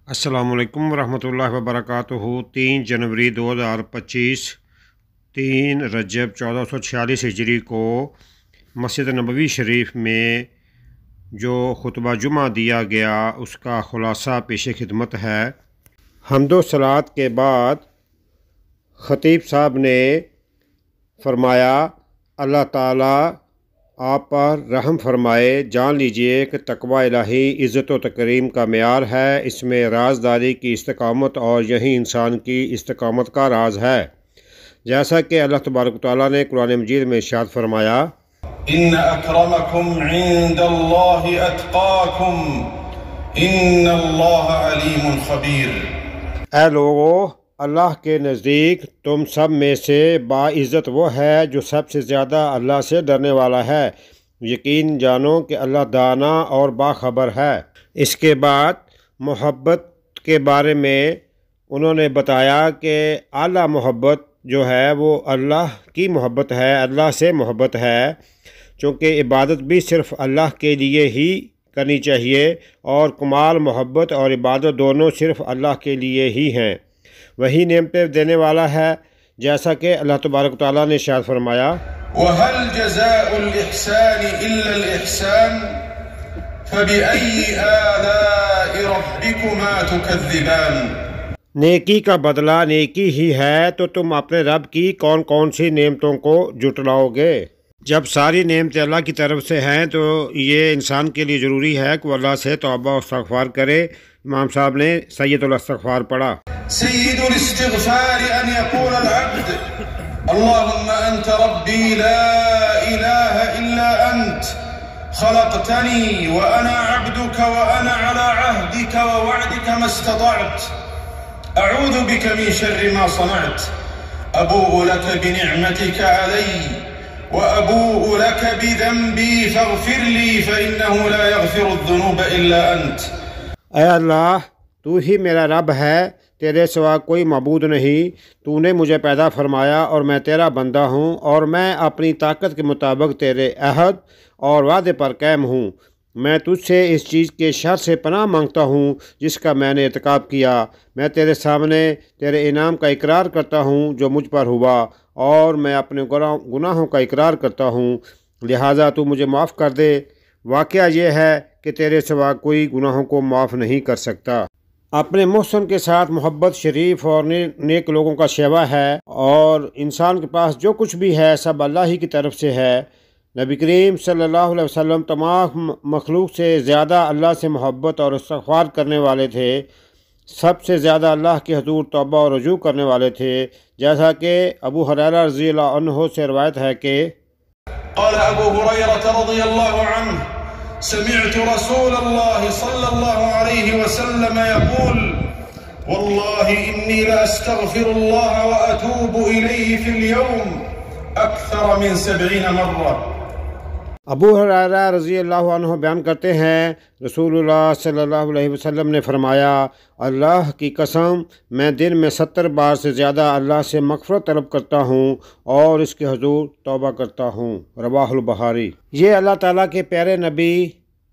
السلام علیکم ورحمۃ اللہ وبرکاتہ۔ 3 جنوری 2025 3 رجب 1446 ہجری کو مسجد نبوی شریف میں جو خطبہ جمعہ دیا گیا اس کا خلاصہ پیش خدمت ہے۔ حمد و صلوات کے بعد خطیب صاحب نے فرمایا اللہ تعالیٰ آپ پر رحم فرمائے، جان لیجئے کہ تقوی الہی عزت و تکریم کا معیار ہے، اس میں رازداری کی استقامت اور یہی انسان کی استقامت کا راز ہے، جیسا کہ اللہ تبارک و تعالیٰ نے قرآن مجید میں ارشاد فرمایا ان اکرمکم عند اللہ اتقاکم ان اللہ علیم خبیر۔ اے لوگو، اللہ کے نزدیک تم سب میں سے باعزت وہ ہے جو سب سے زیادہ اللہ سے ڈرنے والا ہے، یقین جانو کہ اللہ دانا اور باخبر ہے۔ اس کے بعد محبت کے بارے میں انہوں نے بتایا کہ اعلیٰ محبت جو ہے وہ اللہ کی محبت ہے، اللہ سے محبت ہے، چونکہ عبادت بھی صرف اللہ کے لیے ہی کرنی چاہیے اور کمال محبت اور عبادت دونوں صرف اللہ کے لیے ہی ہیں، وہی نعمتیں دینے والا ہے، جیسا کہ اللہ تبارک و تعالیٰ نے ارشاد فرمایا وَهَلْ جَزَاءُ الْإِحْسَانِ إِلَّا الْإِحْسَانِ فَبِأَيِّ آلَاءِ رَبِّكُمَا تُكَذِّبَانِ۔ نیکی کا بدلہ نیکی ہی ہے، تو تم اپنے رب کی کون کون سی نعمتوں کو جھٹلاؤ گے؟ جب ساری نعمتیں اللہ کی طرف سے ہیں تو یہ انسان کے لیے ضروری ہے کہ وہ اللہ سے توبہ و استغفار کرے۔ امام صاحب نے سید الاستغفار پڑھا۔ سید الاستغفار ان يقول العبد اللهم انت ربی لا الہ الا انت خلقتنی وانا عبدك وانا على عهدك ووعدك ما استطعت اعوذ بك من شر ما صنعت ابوء لك بنعمتك علی وأبوء لك بذنبي فاغفر لي فإنه لا يغفر الذنوب إلا أنت۔ اے اللہ، تو ہی میرا رب ہے، تیرے سوا کوئی معبود نہیں، تو نے مجھے پیدا فرمایا اور میں تیرا بندہ ہوں، اور میں اپنی طاقت کے مطابق تیرے عہد اور وعدے پر قائم ہوں۔ میں تجھ سے اس چیز کے شر سے پناہ مانگتا ہوں جس کا میں نے ارتکاب کیا۔ میں تیرے سامنے تیرے انعام کا اقرار کرتا ہوں جو مجھ پر ہوا، اور میں اپنے گناہوں کا اقرار کرتا ہوں، لہٰذا تو مجھے معاف کر دے۔ واقعہ یہ ہے کہ تیرے سوا کوئی گناہوں کو معاف نہیں کر سکتا۔ اپنے محسن کے ساتھ محبت شریف اور نیک لوگوں کا شیوا ہے، اور انسان کے پاس جو کچھ بھی ہے سب اللہ ہی کی طرف سے ہے۔ نبی کریم صلی اللہ علیہ وسلم تمام مخلوق سے زیادہ اللہ سے محبت اور استغفار کرنے والے تھے، سب سے زیادہ اللہ کے حضور توبہ اور رجوع کرنے والے تھے، جیسا کہ ابو ہریرہ رضی اللہ عنہ سے روایت ہے کہ قال ابو ہریرہ رضی اللہ عنہ سمعت رسول اللہ صلی اللہ علیہ وسلم يقول واللہ انی لاستغفر اللہ واتوب الیہ فی اليوم اکثر من 70 مرہ۔ ابو ہریرہ رضی اللہ عنہ بیان کرتے ہیں رسول اللہ صلی اللہ علیہ وسلم نے فرمایا اللہ کی قسم میں دن میں 70 بار سے زیادہ اللہ سے مغفرت طلب کرتا ہوں اور اس کے حضور توبہ کرتا ہوں، رواہ البخاری۔ یہ اللہ تعالیٰ کے پیارے نبی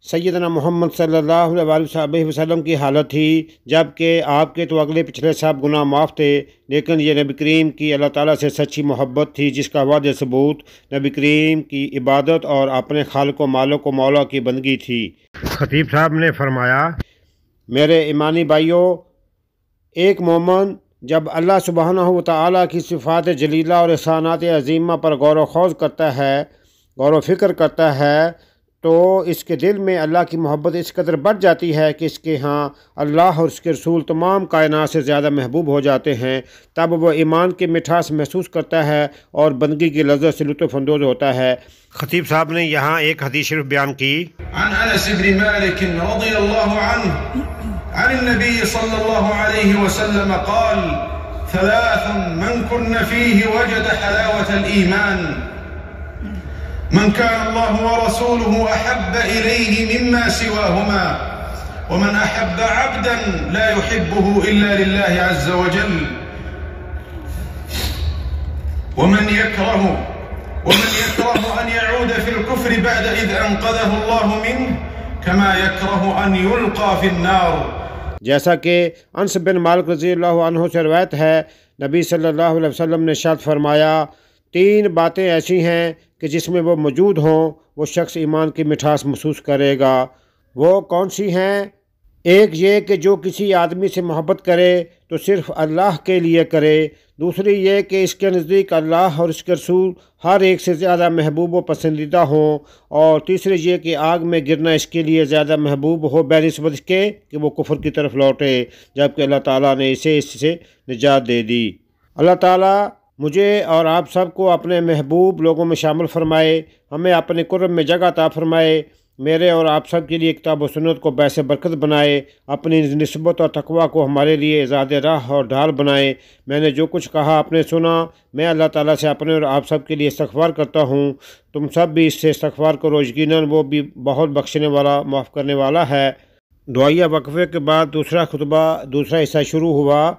سیدنا محمد صلی اللہ علیہ وسلم کی حالت تھی، جبکہ آپ کے تو اگلے پچھلے سب گناہ معاف تھے، لیکن یہ نبی کریم کی اللہ تعالیٰ سے سچی محبت تھی جس کا واضح ثبوت نبی کریم کی عبادت اور اپنے خالق و مالک و مولا کی بندگی تھی۔ خطیب صاحب نے فرمایا میرے ایمانی بھائیوں، ایک مومن جب اللہ سبحانہ و تعالیٰ کی صفات جلیلہ اور احسانات عظیمہ پر غور و خوض کرتا ہے، غور و فکر کرتا ہے، تو اس کے دل میں اللہ کی محبت اس قدر بڑھ جاتی ہے کہ اس کے ہاں اللہ اور اس کے رسول تمام کائنات سے زیادہ محبوب ہو جاتے ہیں۔ تب وہ ایمان کی مٹھاس محسوس کرتا ہے اور بندگی کی لذت سے لطف اندوز ہوتا ہے۔ خطیب صاحب نے یہاں ایک حدیث شریف بیان کی عن انس بن مالک رضی اللہ عنہ عن النبی صلی اللہ علیہ وسلم قال ثلاث من كن فيه وجد حلاوة الإيمان من كان الله ورسوله أحب إليه مما سواهما ومن أحب عبدا لا يحبه إلا لله عز وجل ومن يكره أن يعود في الكفر بعد إذ أنقذه الله منه كما يكره أن يلقى في النار۔ جیسا کہ انس بن مالک رضی اللہ عنہ سے روایت ہے، نبی صلی اللہ علیہ وسلم نے ارشاد فرمایا، 3 باتیں ایسی ہیں کہ جس میں وہ موجود ہوں وہ شخص ایمان کی مٹھاس محسوس کرے گا۔ وہ کون سی ہیں؟ ایک یہ کہ جو کسی آدمی سے محبت کرے تو صرف اللہ کے لیے کرے، دوسری یہ کہ اس کے نزدیک اللہ اور اس کے رسول ہر ایک سے زیادہ محبوب و پسندیدہ ہوں، اور تیسری یہ کہ آگ میں گرنا اس کے لیے زیادہ محبوب ہو بنسبت اس کے کہ وہ کفر کی طرف لوٹے، جبکہ اللہ تعالیٰ نے اسے اس سے نجات دے دی۔ اللہ تعالیٰ مجھے اور آپ سب کو اپنے محبوب لوگوں میں شامل فرمائے، ہمیں اپنے قرب میں جگہ عطا فرمائے، میرے اور آپ سب کے لیے کتاب و سنت کو باعث برکت بنائے، اپنی نسبت اور تقوی کو ہمارے لیے زاد راہ اور ڈھال بنائے۔ میں نے جو کچھ کہا آپ نے سنا، میں اللہ تعالیٰ سے اپنے اور آپ سب کے لیے استغفار کرتا ہوں، تم سب بھی اس سے استغفار کرو، یقیناً وہ بھی بہت بخشنے والا معاف کرنے والا ہے۔ دعائیہ وقفے کے بعد دوسرا خطبہ دوسرا حصہ شروع ہوا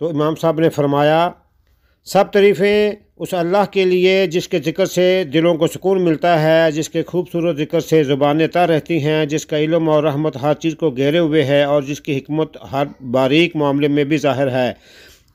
تو امام صاحب نے فرمایا، سب تعریفیں اس اللہ کے لیے جس کے ذکر سے دلوں کو سکون ملتا ہے، جس کے خوبصورت ذکر سے زبانیں تر رہتی ہیں، جس کا علم اور رحمت ہر چیز کو گھیرے ہوئے ہے اور جس کی حکمت ہر باریک معاملے میں بھی ظاہر ہے۔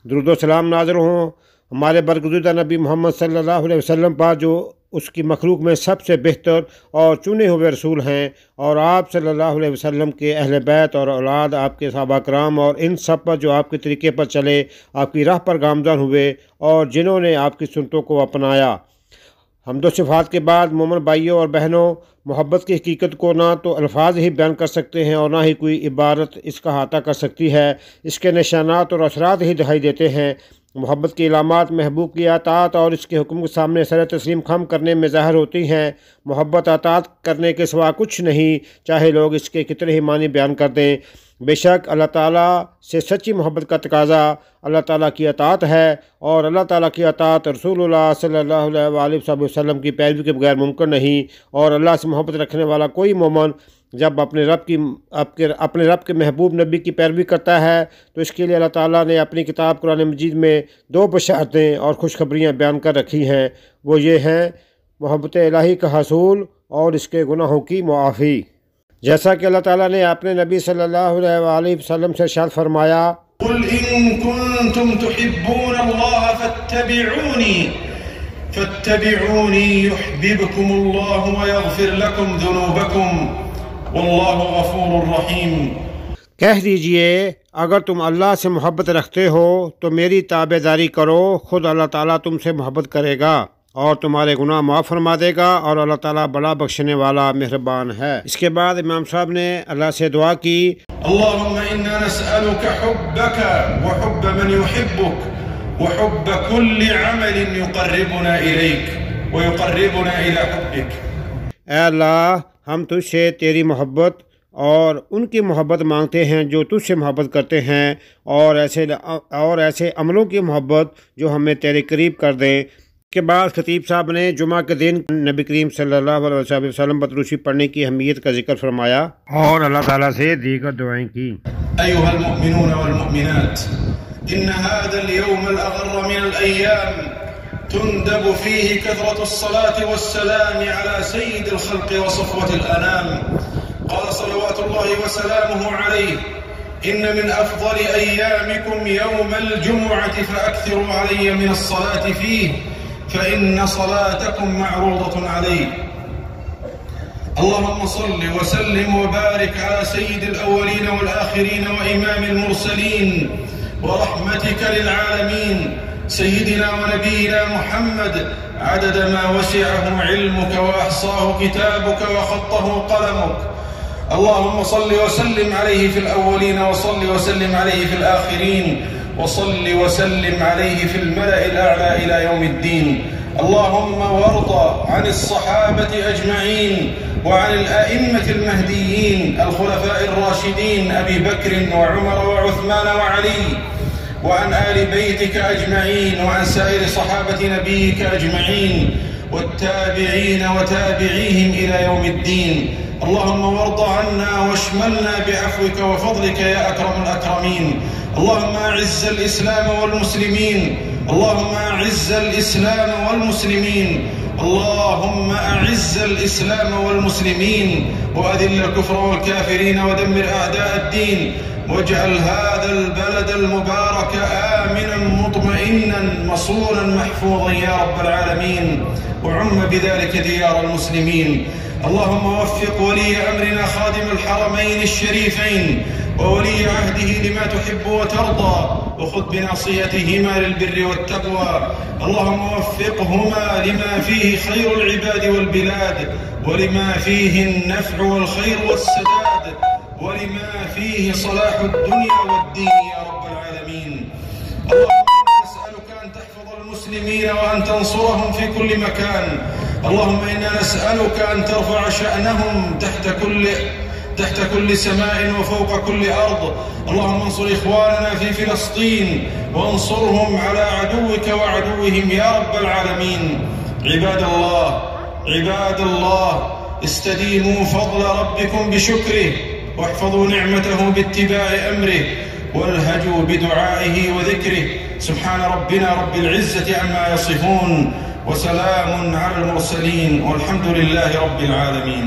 درود و سلام نازل ہوں ہمارے برگزیدہ نبی محمد صلی اللہ علیہ وسلم پر، جو اس کی مخلوق میں سب سے بہتر اور چنے ہوئے رسول ہیں، اور آپ صلی اللہ علیہ وسلم کے اہل بیت اور اولاد، آپ کے صحابہ کرام اور ان سب پر جو آپ کے طریقے پر چلے، آپ کی راہ پر گامزن ہوئے اور جنہوں نے آپ کی سنتوں کو اپنایا۔ حمد و صفات کے بعد مومن بھائیوں اور بہنوں، محبت کی حقیقت کو نہ تو الفاظ ہی بیان کر سکتے ہیں اور نہ ہی کوئی عبارت اس کا احاطہ کر سکتی ہے، اس کے نشانات اور اثرات ہی دکھائی دیتے ہیں۔ محبت کی علامات محبوب کی اطاعت اور اس کے حکم کے سامنے سر تسلیم خم کرنے میں ظاہر ہوتی ہیں۔ محبت اطاعت کرنے کے سوا کچھ نہیں، چاہے لوگ اس کے کتنے ہی معنی بیان کر دیں۔ بے شک اللہ تعالیٰ سے سچی محبت کا تقاضا اللہ تعالیٰ کی اطاعت ہے، اور اللہ تعالیٰ کی اطاعت رسول اللہ صلی اللہ علیہ وآلہ وسلم کی پیروی کے بغیر ممکن نہیں، اور اللہ سے محبت رکھنے والا کوئی مومن جب اپنے رب کے محبوب نبی کی پیروی کرتا ہے تو اس کے لیے اللہ تعالیٰ نے اپنی کتاب قرآن مجید میں 2 بشارتیں اور خوشخبریاں بیان کر رکھی ہیں، وہ یہ ہیں محبت الہی کا حصول اور اس کے گناہوں کی معافی۔ جیسا کہ اللہ تعالیٰ نے اپنے نبی صلی اللہ علیہ وآلہ وسلم سے ارشاد فرمایا، قل ان كنتم تحبون الله فاتبعوني يحببكم الله ويغفر لكم ذنوبكم واللہ غفور رحیم۔ کہہ دیجئے اگر تم اللہ سے محبت رکھتے ہو تو میری تابع داری کرو، خود اللہ تعالیٰ تم سے محبت کرے گا اور تمہارے گناہ معاف فرما دے گا، اور اللہ تعالیٰ بڑا بخشنے والا مہربان ہے۔ اس کے بعد امام صاحب نے اللہ سے دعا کی، اللہم انا نسألک حبک وحب من يحبک وحب كل عمل يقربنا الیک ويقربنا الى حبک۔ اے اللہ، ہم تجھ سے تیری محبت اور ان کی محبت مانگتے ہیں جو تجھ سے محبت کرتے ہیں، اور ایسے عملوں کی محبت جو ہمیں تیرے قریب کر دیں۔ اس کے بعد خطیب صاحب نے جمعہ کے دن نبی کریم صلی اللہ علیہ وسلم پر درود شریف پڑھنے کی اہمیت کا ذکر فرمایا اور اللہ تعالیٰ سے دیگر دعائیں کی۔ ایھا المؤمنون والمؤمنات، ان هذا اليوم الاغر من الايام تندب فيه كثرة الصلاة والسلام على سيد الخلق وصفوة الأنام، قال صلوات الله وسلامه عليه، إن من أفضل أيامكم يوم الجمعة فأكثروا علي من الصلاة فيه فإن صلاتكم معروضة علي۔ اللهم صل وسلم وبارك على سيد الأولين والآخرين وإمام المرسلين ورحمتك للعالمين سيدنا ونبينا محمد، عدد ما وسعه علمك وأحصاه كتابك وخطه قلمك۔ اللهم صل وسلم عليه في الأولين وصل وسلم عليه في الآخرين وصل وسلم عليه في الملأ الأعلى إلى يوم الدين۔ اللهم وارض عن الصحابة أجمعين وعن الأئمة المهديين الخلفاء الراشدين أبي بكر وعمر وعثمان وعلي، وعن آل بيتك أجمعين، وعن سائر صحابة نبيك أجمعين والتابعين وتابعيهم إلى يوم الدين۔ اللهم وارض عنا واشملنا بعفوك وفضلك يا أكرم الأكرمين۔ اللهم أعز الإسلام والمسلمين، اللهم أعز الإسلام والمسلمين، اللهم أعز الإسلام والمسلمين، وأذل الكفر والكافرين ودمر أعداء الدين، واجعل هذا البلد المبارك آمنا مطمئنا مصونا محفوظا يا رب العالمين، وعم بذلك ديار المسلمين. اللهم وفق ولي أمرنا خادم الحرمين الشريفين وولي عهده لما تحب وترضى، وخذ بناصيتهما للبر والتقوى. اللهم وفقهما لما فيه خير العباد والبلاد، ولما فيه النفع والخير والسداد، ولما فيه صلاح الدنيا والدين يا رب العالمين. اللهم إنا نسألك أن تحفظ المسلمين وأن تنصرهم في كل مكان. اللهم إنا نسألك أن ترفع شأنهم تحت كل سماء وفوق كل أرض. اللهم انصر إخواننا في فلسطين وانصرهم على عدوك وعدوهم يا رب العالمين. عباد الله، استديموا فضل ربكم بشكره، واحفظوا نعمته باتباع أمره، والهجوا بدعائه وذكره. سبحان ربنا رب العزة عما يصفون، وسلام على المرسلين، والحمد لله رب العالمين।